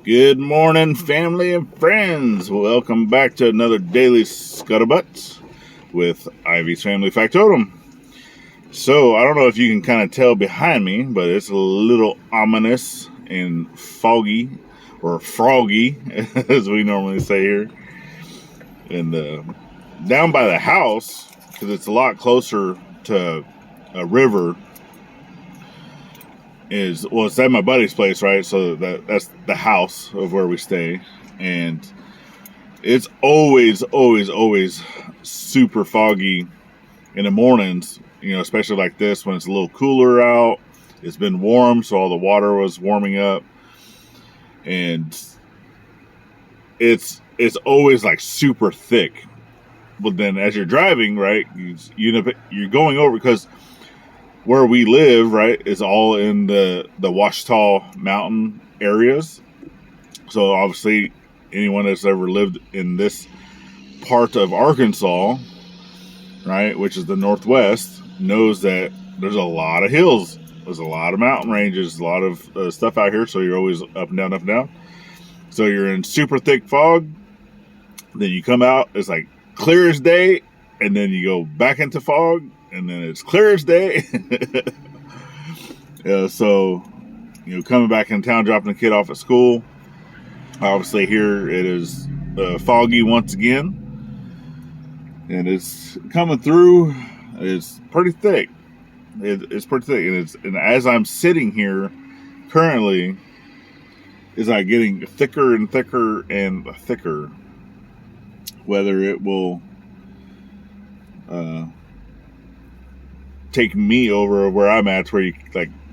Good morning, family and friends. Welcome back to another Daily Scuttlebutt with Ivy's Family Factotum. So, I don't know if you can kind of tell behind me, but it's a little ominous and foggy, or froggy, as we normally say here. And down by the house, because it's a lot closer to a river, it's at my buddy's place, right? So that's the house of where we stay, and it's always super foggy in the mornings, especially like this when it's a little cooler out. It's been warm, so all the water was warming up, and it's always like super thick. But then as you're driving, right, you're going over, because where we live, right, is all in the Ouachita mountain areas. So obviously anyone that's ever lived in this part of Arkansas, right, which is the Northwest, knows that there's a lot of hills. There's a lot of mountain ranges, a lot of stuff out here. So you're always up and down, up and down. So you're in super thick fog. Then you come out, it's like clear as day. And then you go back into fog. And then it's clear as day. So, coming back in town, dropping the kid off at school. Obviously here it is foggy once again. And it's coming through. It's pretty thick. It's pretty thick. And as I'm sitting here currently, it's like getting thicker and thicker and thicker. Whether it will take me over where I'm at, where you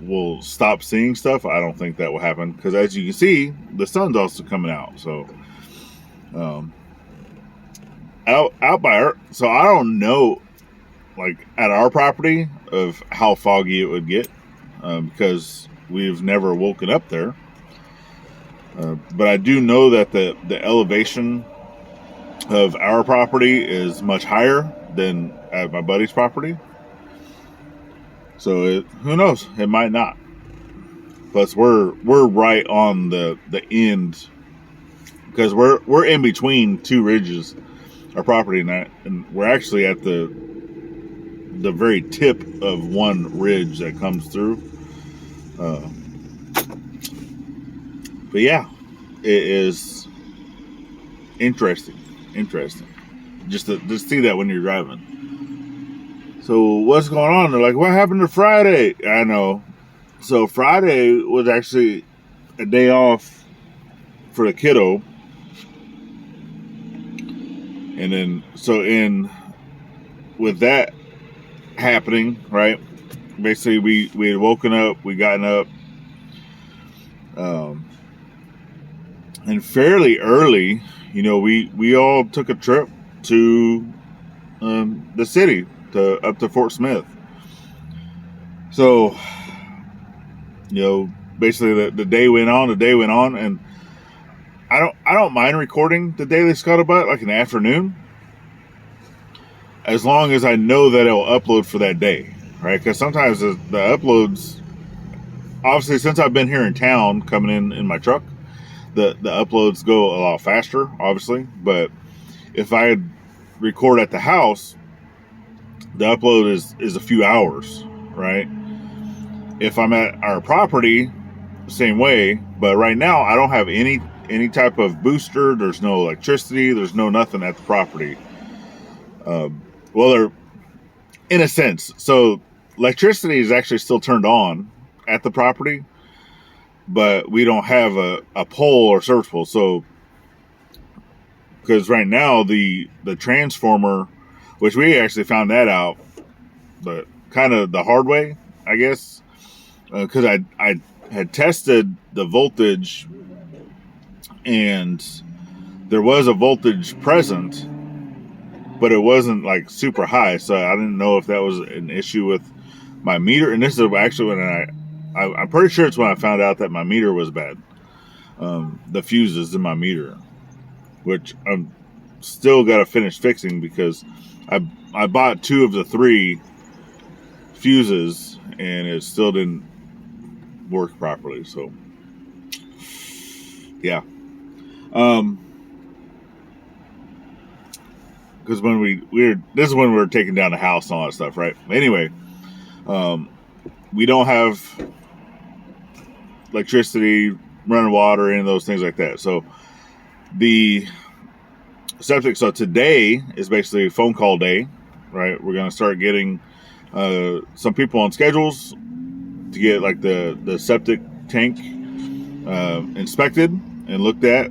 will stop seeing stuff. I don't think that will happen, because as you can see, the sun's also coming out. So out by our, so I don't know, like at our property, of how foggy it would get, because we've never woken up there. But I do know that the elevation of our property is much higher than at my buddy's property. So who knows? It might not. Plus, we're right on the end, because we're in between two ridges, our property, and we're actually at the very tip of one ridge that comes through. But yeah, it is interesting. Just to see that when you're driving. So what's going on? They're like, what happened to Friday? I know. So Friday was actually a day off for the kiddo. And then, with that happening, right? Basically, we had woken up, we gotten up, and fairly early, we all took a trip to the city, up to Fort Smith. So, basically the day went on, and I don't mind recording the Daily Scuttlebutt like in the afternoon, as long as I know that it'll upload for that day, right? Because sometimes the uploads, obviously since I've been here in town, coming in my truck, the uploads go a lot faster, obviously. But if I record at the house, the upload is a few hours, right? If I'm at our property, same way. But right now, I don't have any type of booster. There's no electricity. There's no nothing at the property. Well, they're in a sense. So electricity is actually still turned on at the property, but we don't have a pole or service pole. So, because right now the transformer, which we actually found that out, but kind of the hard way, I guess, because I had tested the voltage, and there was a voltage present, but it wasn't super high. So I didn't know if that was an issue with my meter. And this is actually when I'm pretty sure it's when I found out that my meter was bad. The fuses in my meter, which I'm still got to finish fixing, because I bought 2 of the 3 fuses and it still didn't work properly. So Yeah. Because when this is when we were taking down the house and all that stuff, right? Anyway, we don't have electricity, running water, any of those things like that. So the septic. So today is basically a phone call day, right? We're gonna start getting some people on schedules to get like the septic tank inspected and looked at.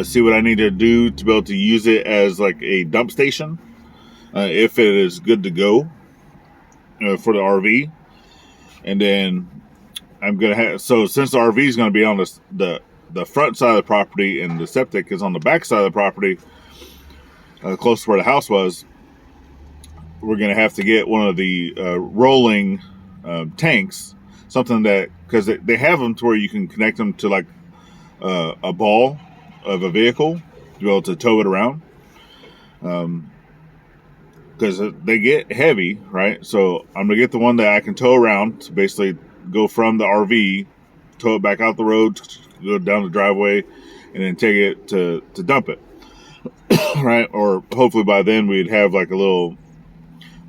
See what I need to do to be able to use it as like a dump station, if it is good to go for the RV. And then I'm gonna have, so since the RV is gonna be on the front side of the property and the septic is on the back side of the property, close to where the house was, we're gonna have to get one of the rolling tanks, something that, because they have them to where you can connect them to like a ball of a vehicle to be able to tow it around, because they get heavy, right? So I'm gonna get the one that I can tow around to basically go from the RV, tow it back out the road, go down the driveway, and then take it to dump it. Right? Or hopefully by then we'd have like a little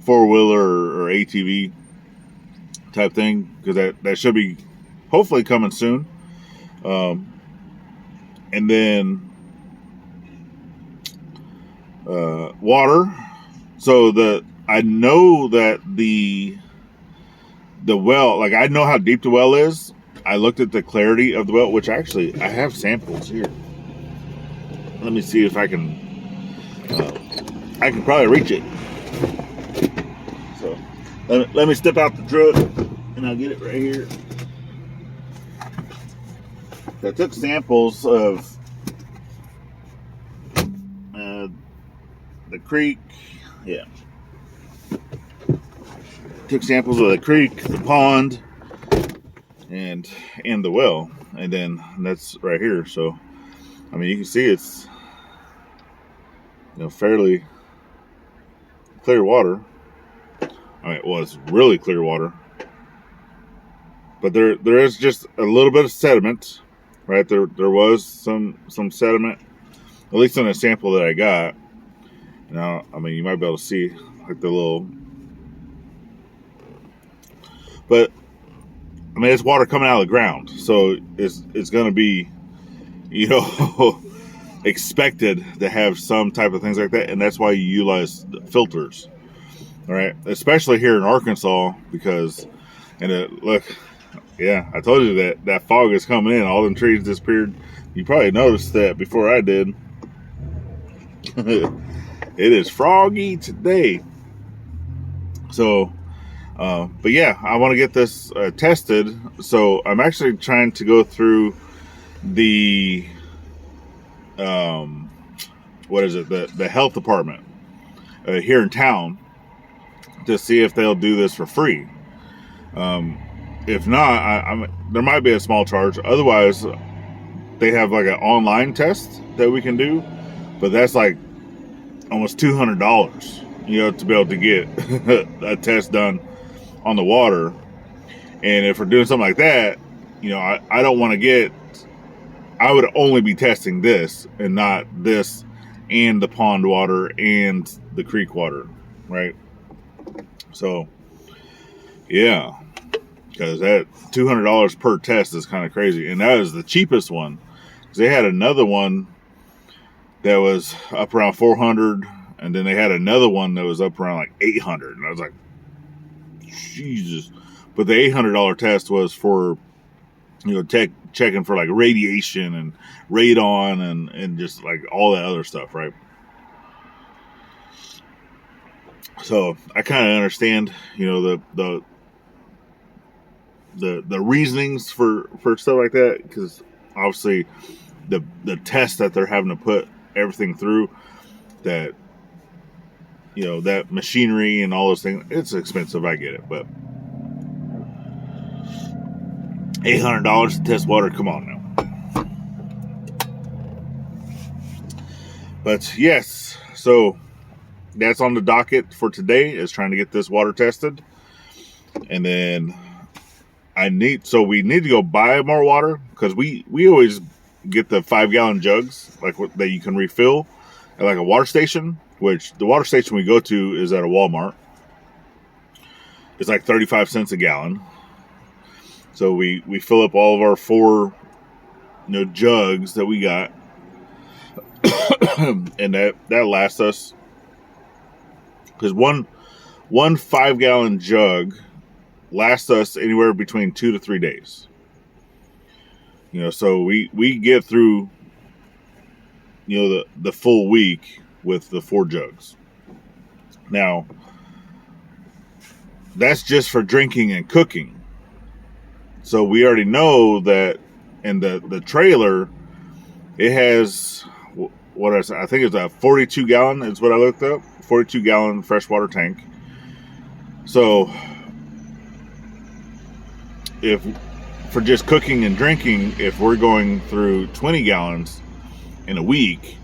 4-wheeler or ATV type thing, because that should be hopefully coming soon. And then water. So I know that the well, like I know how deep the well is. I looked at the clarity of the well, which actually I have samples here. Let me see if I can probably reach it. So let me step out the truck and I'll get it right here. I took samples of the creek. Yeah. Took samples of the creek, the pond, and the well. And then that's right here. So, I mean, you can see it's, fairly clear water. I mean, well, it's really clear water. But there is just a little bit of sediment, right? There was some sediment, at least in the sample that I got. Now, I mean, you might be able to see like the little, but I mean, it's water coming out of the ground, so it's going to be, expected to have some type of things like that, and that's why you utilize filters, all right? Especially here in Arkansas, because, look, yeah, I told you that fog is coming in. All them trees disappeared. You probably noticed that before I did. It is froggy today. So, but yeah, I want to get this tested. So I'm actually trying to go through the, what is it? The health department here in town to see if they'll do this for free. If not, there might be a small charge. Otherwise, they have like an online test that we can do, but that's like almost $200, to be able to get a test done on the water. And if we're doing something like that, I don't want to get, I would only be testing this and not this and the pond water and the creek water, right? So, yeah, because that $200 per test is kind of crazy. And that is the cheapest one. Because they had another one that was up around 400, and then they had another one that was up around like 800, and I was like, Jesus. But the $800 test was for, checking for like radiation and radon and just like all that other stuff, right? So I kind of understand, the reasonings for stuff like that, because obviously the test that they're having to put everything through, that that machinery and all those things, it's expensive. I get it, but $800 to test water, come on now. But yes, so that's on the docket for today, is trying to get this water tested. And then we need to go buy more water, because we always get the 5-gallon jugs that you can refill at like a water station, which the water station we go to is at a Walmart. It's like 35 cents a gallon. So we fill up all of our 4 jugs that we got. And that lasts us, because one 5-gallon jug lasts us anywhere between 2 to 3 days. So we get through the full week with the 4 jugs. Now that's just for drinking and cooking. So we already know that in the trailer, it has I think it's a 42 gallon is what I looked up. 42 gallon freshwater tank. So if for just cooking and drinking, if we're going through 20 gallons in a week,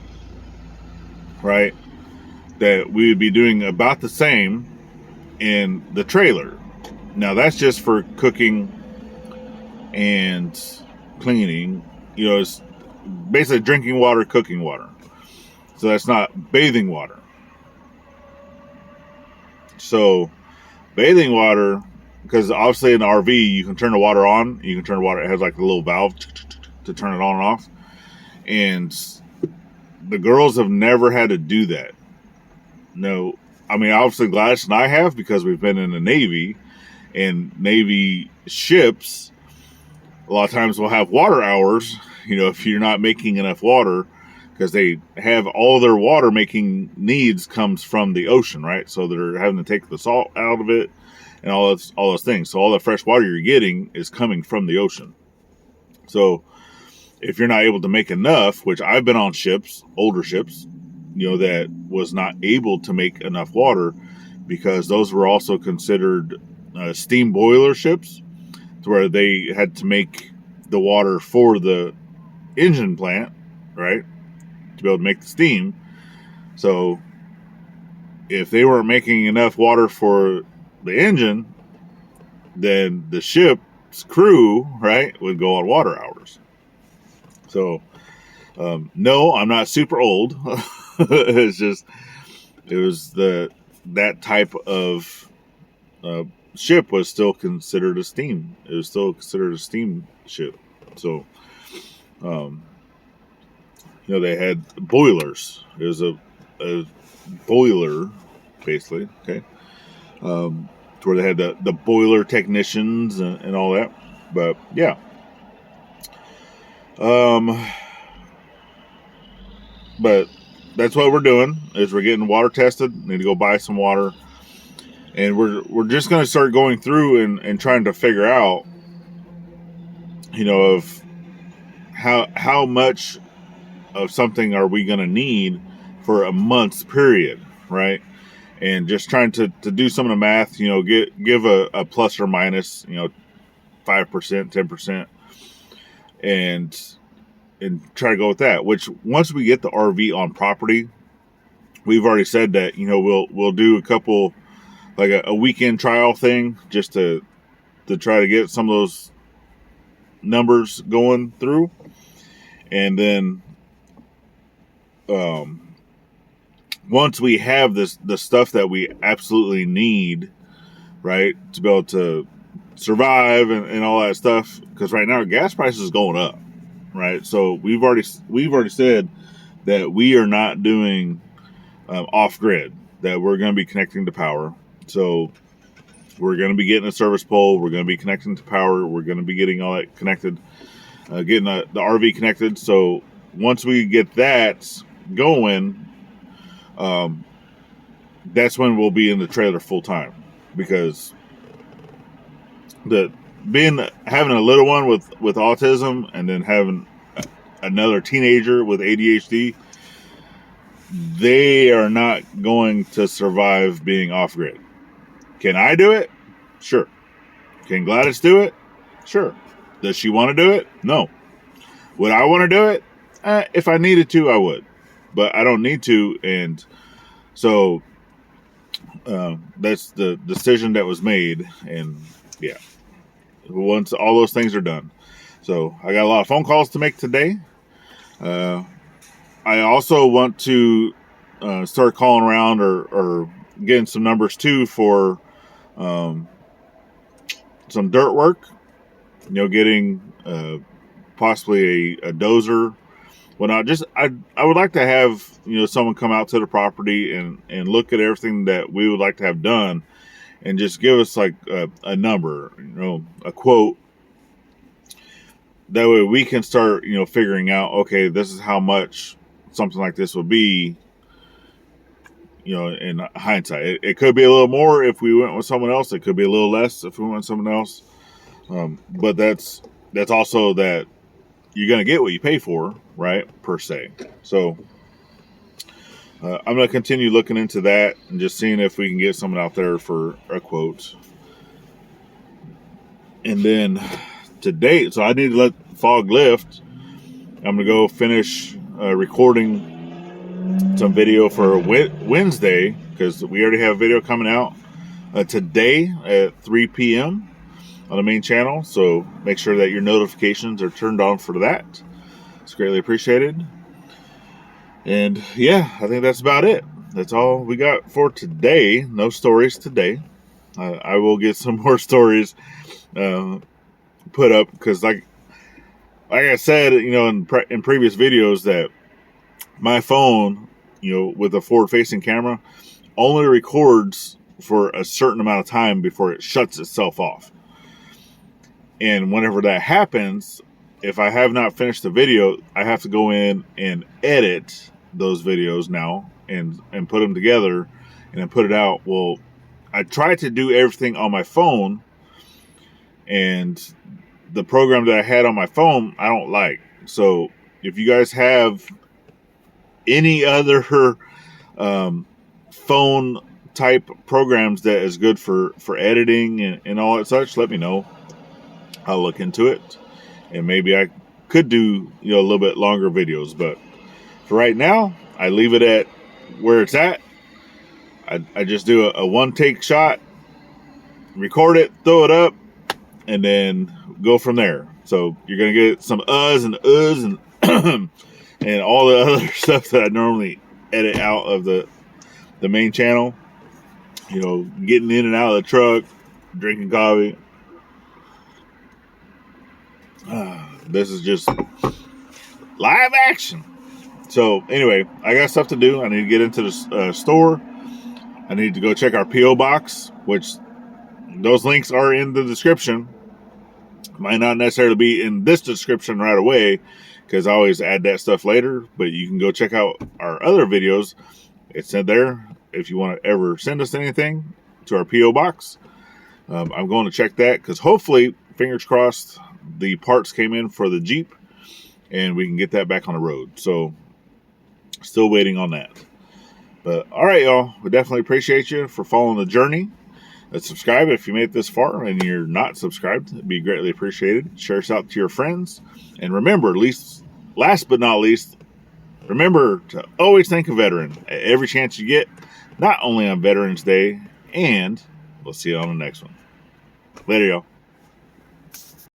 right, that we would be doing about the same in the trailer. Now that's just for cooking and cleaning. It's basically drinking water, cooking water. So that's not bathing water. So bathing water, because obviously in the RV you can turn the water on, you can turn the water, it has like a little valve to turn it on and off. And the girls have never had to do that. No, I mean, obviously Gladys and I have, because we've been in the Navy, and Navy ships a lot of times will have water hours, if you're not making enough water, because they have all their water making needs comes from the ocean, right? So they're having to take the salt out of it and all those things. So all the fresh water you're getting is coming from the ocean. So if you're not able to make enough, which I've been on ships, older ships, that was not able to make enough water, because those were also considered steam boiler ships, to where they had to make the water for the engine plant, right, to be able to make the steam. So if they weren't making enough water for the engine, then the ship's crew, right, would go on water hours. So no, I'm not super old. It's just, it was that type of ship was still considered a steam. It was still considered a steam ship. So, they had boilers. It was a boiler, basically. Okay, to where they had the boiler technicians and all that. But yeah, but that's what we're doing. Is we're getting water tested. Need to go buy some water. And we're just going to start going through and trying to figure out, of how much of something are we going to need for a month's period, right? And just trying to do some of the math, give a plus or minus, 5%, 10%, and try to go with that. Which once we get the RV on property, we've already said that we'll do a couple, like a weekend trial thing, just to try to get some of those numbers going through. And then once we have the stuff that we absolutely need, right, to be able to survive and all that stuff, because right now gas prices is going up, right? So we've already said that we are not doing off grid, that we're going to be connecting to power. So we're going to be getting a service pole. We're going to be connecting to power. We're going to be getting all that connected, getting the RV connected. So once we get that going, that's when we'll be in the trailer full time, because having a little one with autism, and then having another teenager with ADHD, they are not going to survive being off grid. Can I do it? Sure. Can Gladys do it? Sure. Does she want to do it? No. Would I want to do it? If I needed to, I would. But I don't need to, and so that's the decision that was made, and yeah, once all those things are done. So I got a lot of phone calls to make today. I also want to start calling around or getting some numbers too for some dirt work. Getting possibly a dozer. Whatnot. I would like to have someone come out to the property and look at everything that we would like to have done, and just give us like a number, a quote. That way we can start figuring out, okay, this is how much something like this will be. In hindsight, it could be a little more if we went with someone else. It could be a little less if we went with someone else. But that's also that you're going to get what you pay for, right? Per se. So I'm going to continue looking into that and just seeing if we can get someone out there for a quote. And then today, so I need to let fog lift. I'm going to go finish recording some video for Wednesday, because we already have a video coming out today at 3 p.m. on the main channel. So make sure that your notifications are turned on for that. It's greatly appreciated. And yeah, I think that's about it. That's all we got for today. No stories today. I will get some more stories put up, because like I said, in previous videos, that my phone, with a forward-facing camera, only records for a certain amount of time before it shuts itself off. And whenever that happens, if I have not finished the video, I have to go in and edit those videos now and put them together and then put it out. Well, I try to do everything on my phone, and the program that I had on my phone, I don't like. So if you guys have any other phone type programs that is good for editing and all that such, let me know. I'll look into it, and maybe I could do a little bit longer videos. But for right now, I leave it at where it's at. I just do a one take shot, record it, throw it up, and then go from there. So you're gonna get some and and all the other stuff that I normally edit out of the main channel. Getting in and out of the truck, drinking coffee. This is just live action. So anyway, I got stuff to do. I need to get into the store. I need to go check our P.O. box, which those links are in the description. Might not necessarily be in this description right away, because I always add that stuff later. But you can go check out our other videos. It's in there if you want to ever send us anything to our P.O. box. I'm going to check that, because hopefully, fingers crossed, the parts came in for the Jeep and we can get that back on the road. So still waiting on that. But all right, y'all, we definitely appreciate you for following the journey. Subscribe if you made it this far and you're not subscribed. It'd be greatly appreciated. Share us out to your friends. And remember, last but not least, remember to always thank a veteran at every chance you get, not only on Veterans Day, and we'll see you on the next one. Later, y'all.